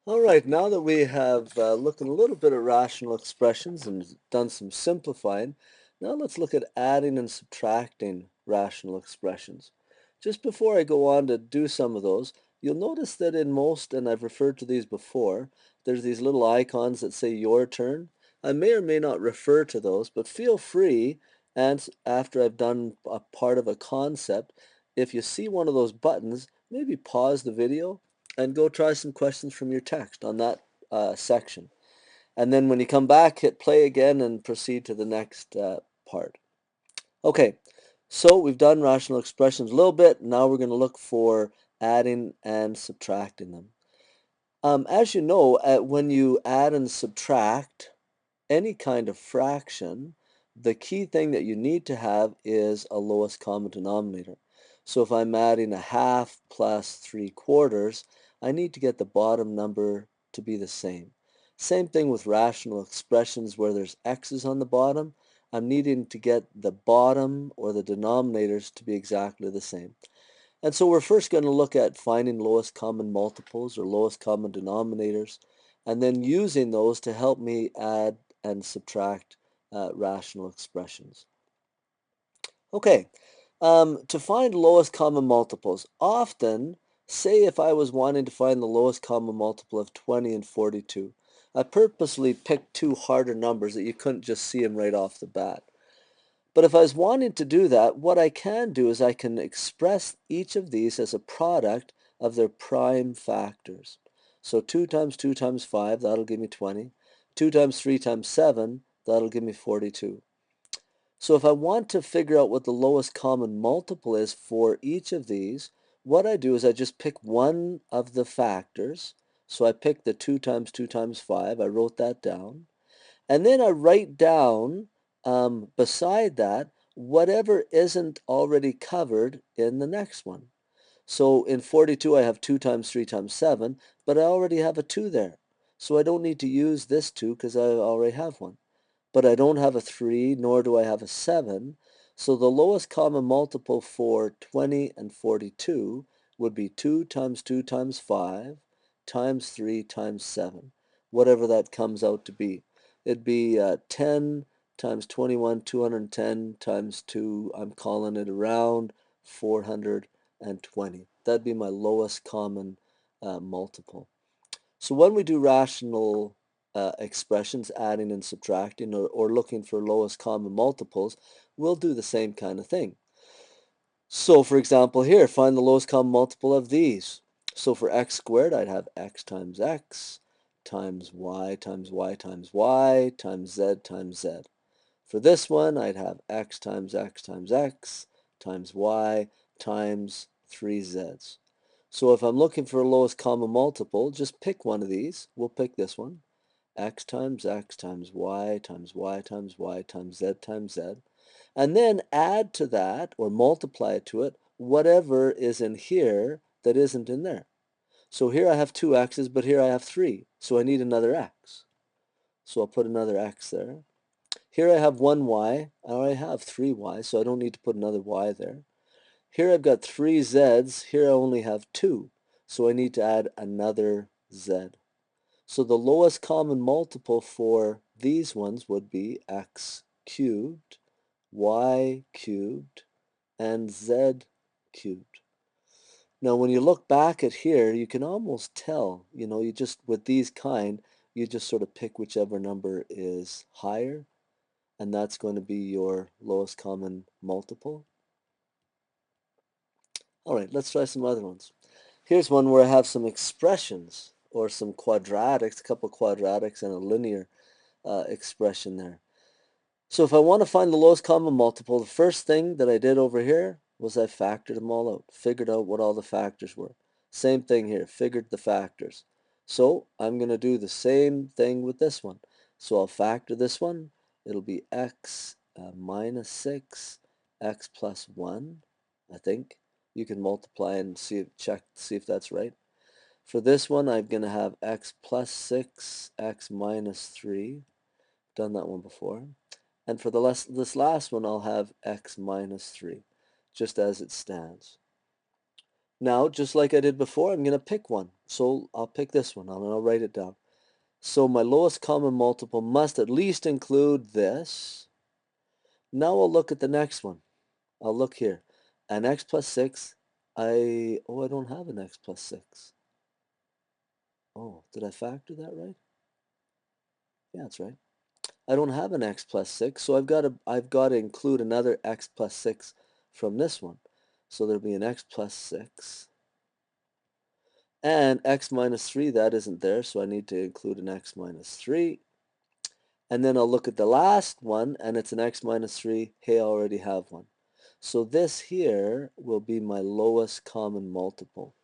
All right, now that we have looked a little bit at rational expressions and done some simplifying, now let's look at adding and subtracting rational expressions. Just before I go on to do some of those, you'll notice that in most, and I've referred to these before, there's these little icons that say your turn. I may or may not refer to those, but feel free, and after I've done a part of a concept, if you see one of those buttons, maybe pause the video and go try some questions from your text on that section. And then when you come back, hit play again and proceed to the next part. Okay, so we've done rational expressions a little bit. Now we're going to look for adding and subtracting them. As you know, when you add and subtract any kind of fraction, the key thing that you need to have is a lowest common denominator. So if I'm adding a half plus 3/4, I need to get the bottom number to be the same. Same thing with rational expressions where there's x's on the bottom. I'm needing to get the bottom or the denominators to be exactly the same. And so we're first going to look at finding lowest common multiples or lowest common denominators, and then using those to help me add and subtract rational expressions. Okay, to find lowest common multiples, often, say if I was wanting to find the lowest common multiple of 20 and 42, I purposely picked two harder numbers that you couldn't just see them right off the bat. But if I was wanting to do that, what I can do is I can express each of these as a product of their prime factors. So 2 times 2 times 5, that'll give me 20. 2 times 3 times 7, that'll give me 42. So if I want to figure out what the lowest common multiple is for each of these, what I do is I just pick one of the factors. So I pick the 2 times 2 times 5, I wrote that down. And then I write down beside that whatever isn't already covered in the next one. So in 42 I have 2 times 3 times 7, but I already have a 2 there. So I don't need to use this 2 because I already have one. But I don't have a 3, nor do I have a 7. So the lowest common multiple for 20 and 42 would be 2 times 2 times 5 times 3 times 7, whatever that comes out to be. It'd be 10 times 21, 210 times 2, I'm calling it around 420. That'd be my lowest common multiple. So when we do rational expressions, adding and subtracting, or looking for lowest common multiples, we'll do the same kind of thing. So for example here, find the lowest common multiple of these. So for x squared, I'd have x times y times y times y times z times z. For this one, I'd have x times x times x times y times 3z's. So if I'm looking for a lowest common multiple, just pick one of these. We'll pick this one. X times y times y times y times z times z. And then add to that, or multiply to it, whatever is in here that isn't in there. So here I have two x's, but here I have 3. So I need another x. So I'll put another x there. Here I have 1y. I already have 3y, so I don't need to put another y there. Here I've got 3 z's. Here I only have 2, so I need to add another z. So the lowest common multiple for these ones would be x cubed, y cubed, and z cubed. Now when you look back at here, you can almost tell, you just, with these kind, you just sort of pick whichever number is higher, and that's going to be your lowest common multiple. All right, let's try some other ones. Here's one where I have some expressions or some quadratics, a couple quadratics and a linear expression there. So if I want to find the lowest common multiple, the first thing that I did over here was I factored them all out, figured out what all the factors were. Same thing here, figured the factors. So I'm going to do the same thing with this one. So I'll factor this one. It'll be x minus 6, x plus 1, I think. You can multiply and see if that's right. For this one, I'm going to have x plus 6, x minus 3. Done that one before. And for this last one, I'll have x minus 3, just as it stands. Now, just like I did before, I'm going to pick one. So I'll pick this one, and I'll write it down. So my lowest common multiple must at least include this. Now I'll look at the next one. I'll look here. An x plus 6. I don't have an x plus 6. Oh, did I factor that right? Yeah, that's right. I don't have an x plus 6, so I've got to include another x plus 6 from this one. So there'll be an x plus 6. And x minus 3, that isn't there, so I need to include an x minus 3. And then I'll look at the last one, and it's an x minus 3. Hey, I already have one. So this here will be my lowest common multiple.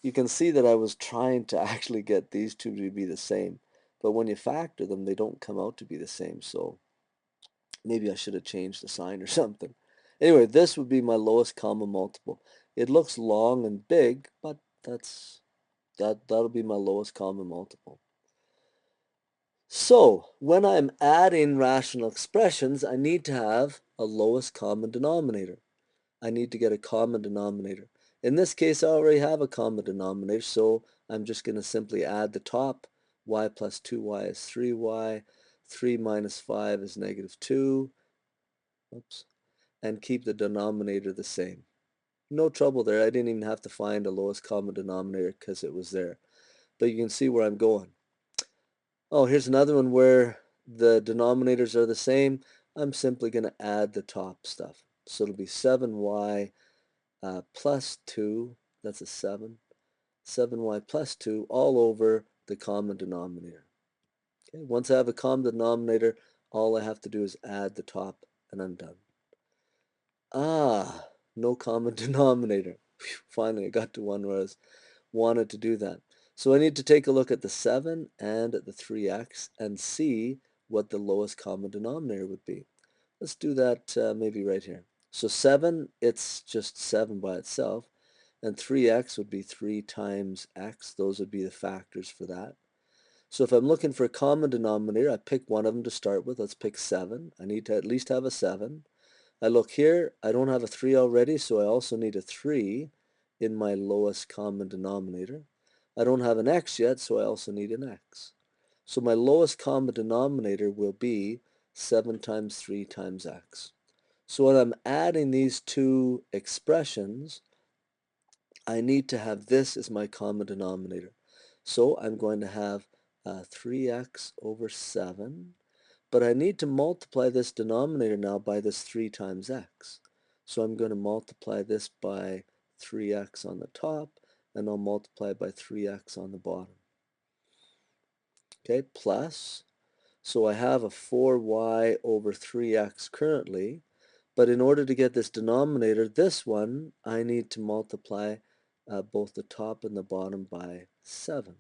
You can see that I was trying to actually get these two to be the same. But when you factor them, they don't come out to be the same. So maybe I should have changed the sign or something. Anyway, this would be my lowest common multiple. It looks long and big, but that'll be my lowest common multiple. So when I'm adding rational expressions, I need to have a lowest common denominator. I need to get a common denominator. In this case, I already have a common denominator, so I'm just going to simply add the top. Y plus 2y is 3y. 3 minus 5 is negative 2. Oops. And keep the denominator the same. No trouble there. I didn't even have to find a lowest common denominator because it was there. But you can see where I'm going. Oh, here's another one where the denominators are the same. I'm simply going to add the top stuff. So it'll be 7y plus 2, that's a 7. 7y plus 2 all over the common denominator. Okay, once I have a common denominator, all I have to do is add the top and I'm done. Ah, no common denominator. Whew, finally, I got to one where I wanted to do that. So I need to take a look at the 7 and at the 3x and see what the lowest common denominator would be. Let's do that maybe right here. So 7, it's just 7 by itself. And 3x would be 3 times x. Those would be the factors for that. So if I'm looking for a common denominator, I pick one of them to start with. Let's pick 7. I need to at least have a 7. I look here, I don't have a 3 already, so I also need a 3 in my lowest common denominator. I don't have an x yet, so I also need an x. So my lowest common denominator will be 7 times 3 times x. So when I'm adding these two expressions, I need to have this as my common denominator. So I'm going to have 3x over 7. But I need to multiply this denominator now by this 3 times x. So I'm going to multiply this by 3x on the top, and I'll multiply by 3x on the bottom. Okay, plus, so I have a 4y over 3x currently, but in order to get this denominator, this one, I need to multiply both the top and the bottom by 7.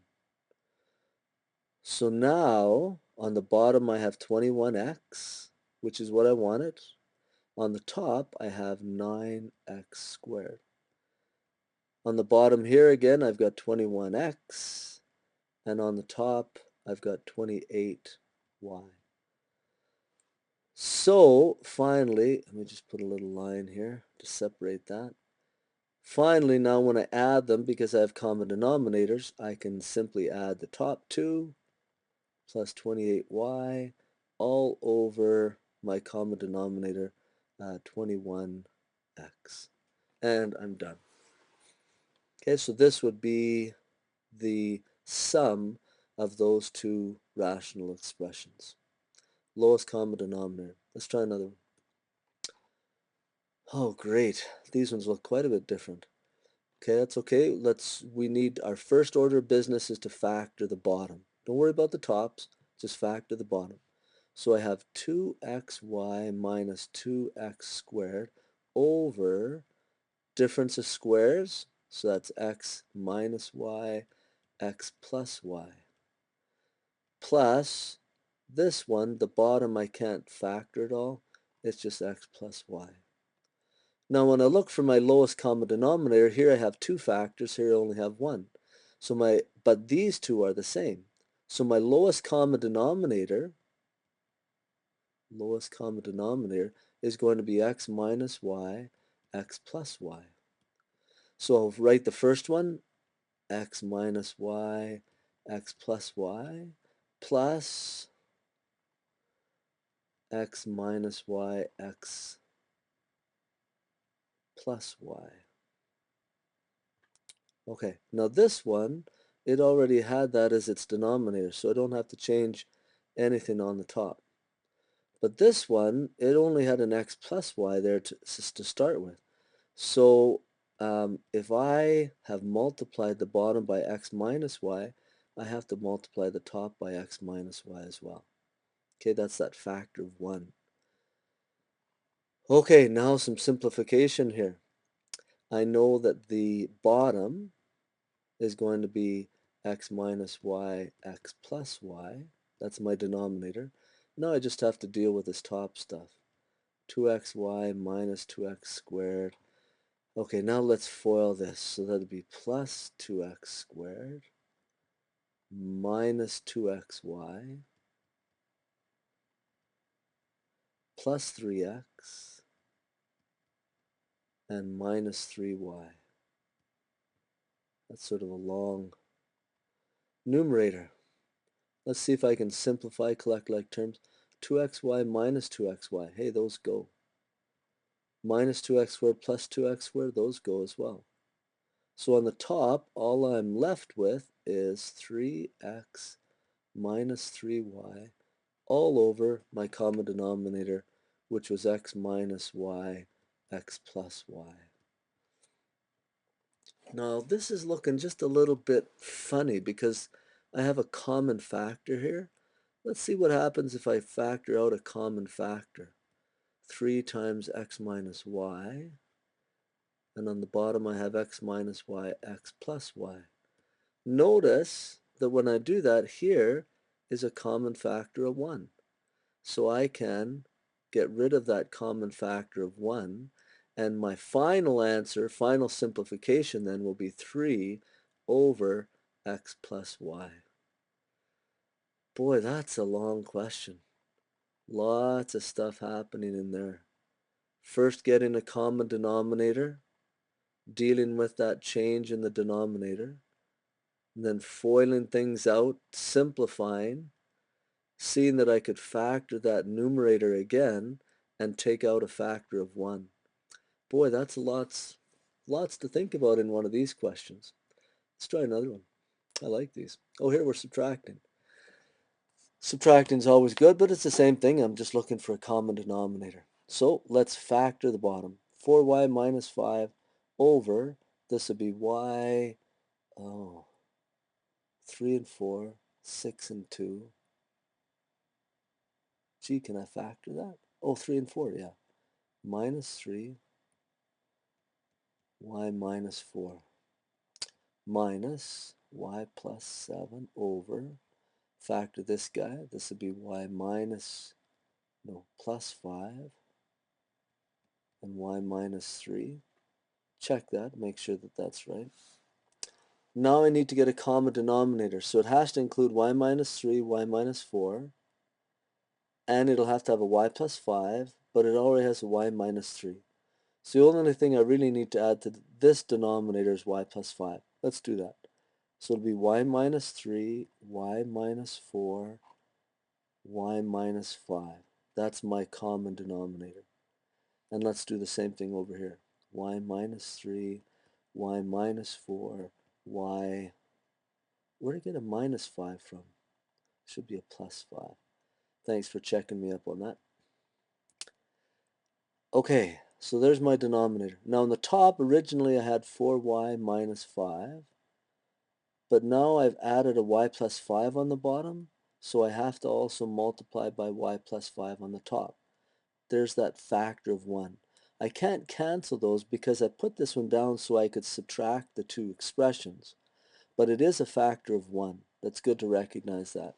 So now, on the bottom I have 21x, which is what I wanted. On the top, I have 9x squared. On the bottom here again, I've got 21x, and on the top, I've got 28y. So, finally, let me just put a little line here to separate that. Finally, now when I add them, because I have common denominators, I can simply add the top two plus 28y all over my common denominator, 21x. And I'm done. Okay, so this would be the sum of those two rational expressions. Lowest common denominator. Let's try another one. Oh, great. These ones look quite a bit different. Okay, that's okay. We need, our first order of business is to factor the bottom. Don't worry about the tops, just factor the bottom. So I have 2xy minus 2x squared over difference of squares. So that's x minus y, x plus y. Plus this one, the bottom I can't factor at all. It's just x plus y. Now when I look for my lowest common denominator, here I have two factors, here I only have one. But these two are the same. So my lowest common denominator is going to be x minus y, x plus y. So I'll write the first one, x minus y, x plus y, plus x minus y, x plus y. Okay, now this one, it already had that as its denominator, so I don't have to change anything on the top. But this one, it only had an x plus y there to start with. So if I have multiplied the bottom by x minus y, I have to multiply the top by x minus y as well. Okay, that's that factor of 1. Okay, now some simplification here. I know that the bottom is going to be x minus y, x plus y. That's my denominator. Now I just have to deal with this top stuff. 2xy minus 2x squared. Okay, now let's FOIL this. So that'd be plus 2x squared minus 2xy plus 3x and minus 3y. That's sort of a long numerator. Let's see if I can simplify, collect like terms. 2xy minus 2xy. Hey, those go. Minus 2x squared plus 2x squared, those go as well. So on the top, all I'm left with is 3x minus 3y all over my common denominator, which was x minus y, x plus y. Now this is looking just a little bit funny because I have a common factor here. Let's see what happens if I factor out a common factor. 3 times x minus y, and on the bottom I have x minus y, x plus y. Notice that when I do that, here is a common factor of 1. So I can get rid of that common factor of 1, and my final answer, final simplification then will be 3 over x plus y. Boy, that's a long question. Lots of stuff happening in there. First getting a common denominator, dealing with that change in the denominator, and then FOILing things out, simplifying, seeing that I could factor that numerator again and take out a factor of 1. Boy, that's lots to think about in one of these questions. Let's try another one. I like these. Oh, here we're subtracting. Subtracting is always good, but it's the same thing. I'm just looking for a common denominator. So let's factor the bottom. 4y minus 5 over, this would be y, 3 and 4, 6 and 2. Gee, can I factor that? Oh, 3 and 4, yeah. Minus 3, y minus 4, minus y plus 7 over, factor this guy, this would be y plus 5, and y minus 3. Check that, make sure that that's right. Now I need to get a common denominator, so it has to include y minus 3, y minus 4, and it'll have to have a y plus 5, but it already has a y minus 3. So the only thing I really need to add to this denominator is y plus 5. Let's do that. So it'll be y minus 3, y minus 4, y minus 5. That's my common denominator. And let's do the same thing over here. Y minus 3, y minus 4, y... Where did I get a minus 5 from? Should be a plus 5. Thanks for checking me up on that. Okay, so there's my denominator. Now on the top, originally I had 4y minus 5. But now I've added a y plus 5 on the bottom, so I have to also multiply by y plus 5 on the top. There's that factor of 1. I can't cancel those because I put this one down so I could subtract the two expressions. But it is a factor of 1. That's good to recognize that.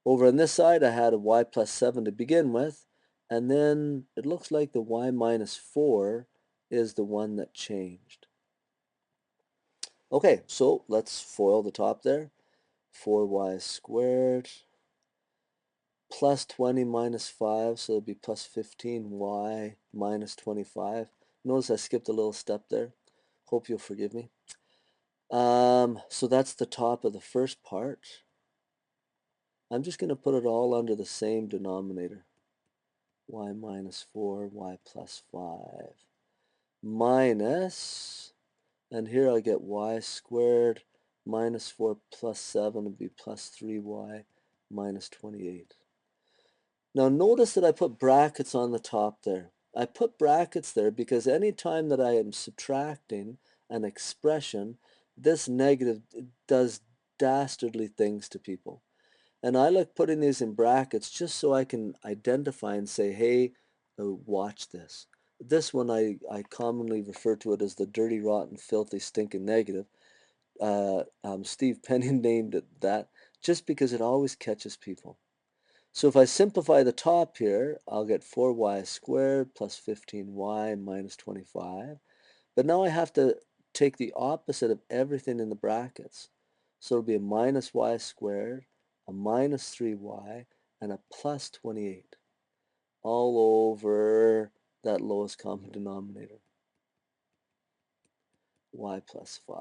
Over on this side, I had a y plus 7 to begin with, and then it looks like the y minus 4 is the one that changed. Okay, so let's FOIL the top there. 4y squared plus 20 minus 5, so it'll be plus 15y minus 25. Notice I skipped a little step there. Hope you'll forgive me. So that's the top of the first part. I'm just going to put it all under the same denominator. Y minus 4, y plus 5, minus, and here I get y squared minus 4 plus 7 would be plus 3y minus 28. Now notice that I put brackets on the top there. I put brackets there because any time that I am subtracting an expression, this negative does dastardly things to people. And I like putting these in brackets just so I can identify and say, hey, watch this. This one I commonly refer to it as the dirty, rotten, filthy, stinking negative. Steve Penny named it that just because it always catches people. So if I simplify the top here, I'll get 4y squared plus 15y minus 25. But now I have to take the opposite of everything in the brackets. So it'll be a minus y squared, a minus 3y, and a plus 28, all over that lowest common denominator, y plus 5.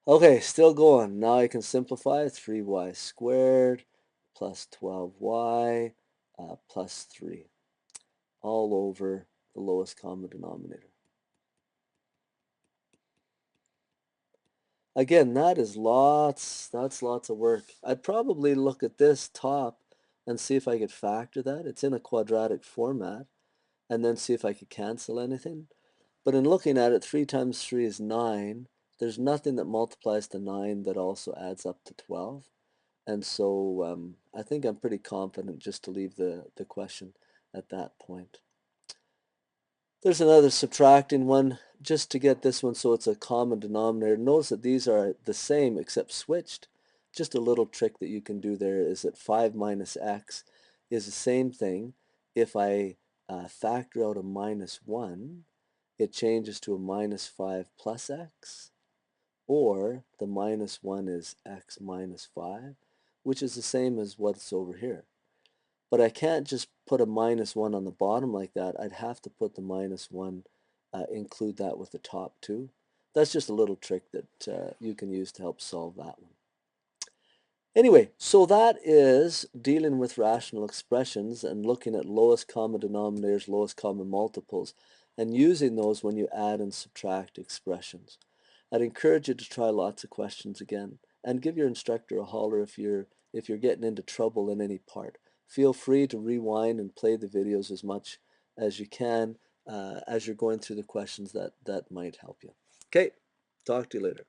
Okay, still going. Now I can simplify 3y squared plus 12y plus 3, all over the lowest common denominator. Again, that's lots of work. I'd probably look at this top and see if I could factor that. It's in a quadratic format, and then see if I could cancel anything. But in looking at it, 3 times 3 is 9. There's nothing that multiplies to 9 that also adds up to 12. And so I think I'm pretty confident just to leave the question at that point. There's another subtracting one just to get this one so it's a common denominator. Notice that these are the same except switched. Just a little trick that you can do there is that 5 minus x is the same thing. If I factor out a minus 1, it changes to a minus 5 plus x, or the minus 1 is x minus 5, which is the same as what's over here. But I can't just put a minus 1 on the bottom like that. I'd have to put the minus 1, include that with the top too. That's just a little trick that you can use to help solve that one. Anyway, so that is dealing with rational expressions and looking at lowest common denominators, lowest common multiples, and using those when you add and subtract expressions. I'd encourage you to try lots of questions again and give your instructor a holler if you're getting into trouble in any part. Feel free to rewind and play the videos as much as you can as you're going through the questions that might help you. Okay, talk to you later.